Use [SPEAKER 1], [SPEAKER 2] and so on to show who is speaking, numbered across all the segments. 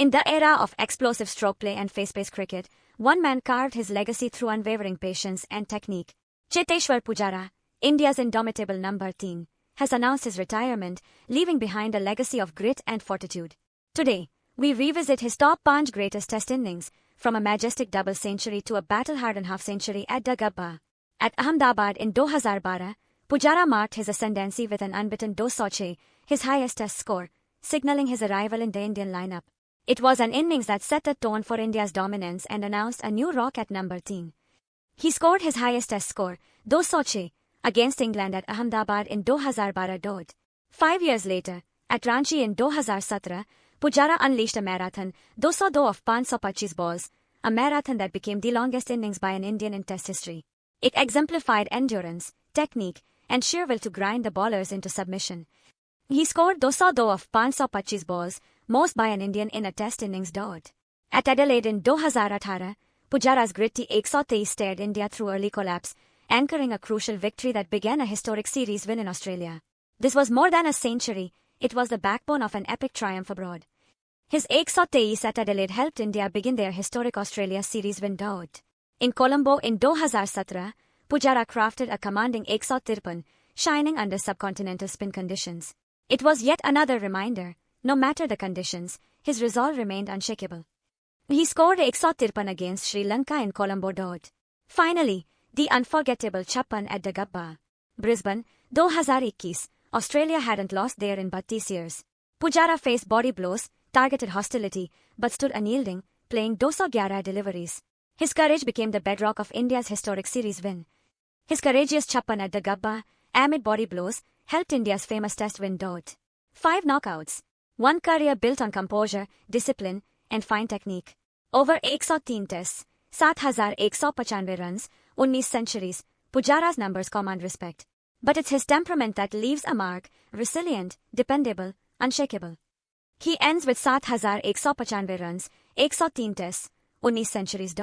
[SPEAKER 1] In the era of explosive stroke play and face-based cricket, one man carved his legacy through unwavering patience and technique. Cheteshwar Pujara, India's indomitable number 10, has announced his retirement, leaving behind a legacy of grit and fortitude. Today, we revisit his top 5 greatest test innings, from a majestic double century to a battle-hardened half-century at the Gabba. At Ahmedabad in 2012, Pujara marked his ascendancy with an unbeaten 206, his highest test score, signaling his arrival in the Indian lineup. It was an innings that set the tone for India's dominance and announced a new rock at number 10. He scored his highest test score, 206, against England at Ahmedabad in 2012. 5 years later, at Ranchi in 2017, Pujara unleashed a marathon, 202 of 525 balls, a marathon that became the longest innings by an Indian in Test history. It exemplified endurance, technique, and sheer will to grind the bowlers into submission. He scored 202 of 525 balls, most by an Indian in a Test innings. At Adelaide in 2018, Pujara's gritty 123 steered India through early collapse, anchoring a crucial victory that began a historic series win in Australia. This was more than a century, it was the backbone of an epic triumph abroad. His 123 at Adelaide helped India begin their historic Australia series win. In Colombo in 2017, Pujara crafted a commanding 153, shining under subcontinental spin conditions. It was yet another reminder, no matter the conditions, his resolve remained unshakable. He scored 153 against Sri Lanka in Colombo. Finally, the unforgettable 56 at the Gabba. Brisbane, 2021, Australia hadn't lost there in but 30 years. Pujara faced body blows, targeted hostility, but stood unyielding, playing 211 deliveries. His courage became the bedrock of India's historic series win. His courageous 56 at the Gabba, amid body blows, helped India's famous test win. 5 knockouts. One career built on composure, discipline, and fine technique. Over 103 tests, 7,195 runs, 19 centuries, Pujara's numbers command respect. But it's his temperament that leaves a mark, resilient, dependable, unshakable. He ends with 7,195 runs, 103 tests, 19 centuries.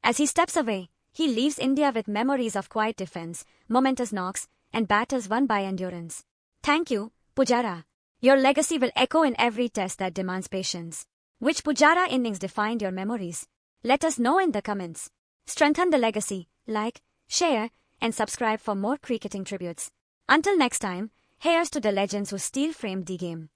[SPEAKER 1] As he steps away, he leaves India with memories of quiet defense, momentous knocks, and battles won by endurance. Thank you, Pujara. Your legacy will echo in every test that demands patience. Which Pujara innings defined your memories? Let us know in the comments. Strengthen the legacy, like, share, and subscribe for more cricketing tributes. Until next time, here's to the legends who still framed the game.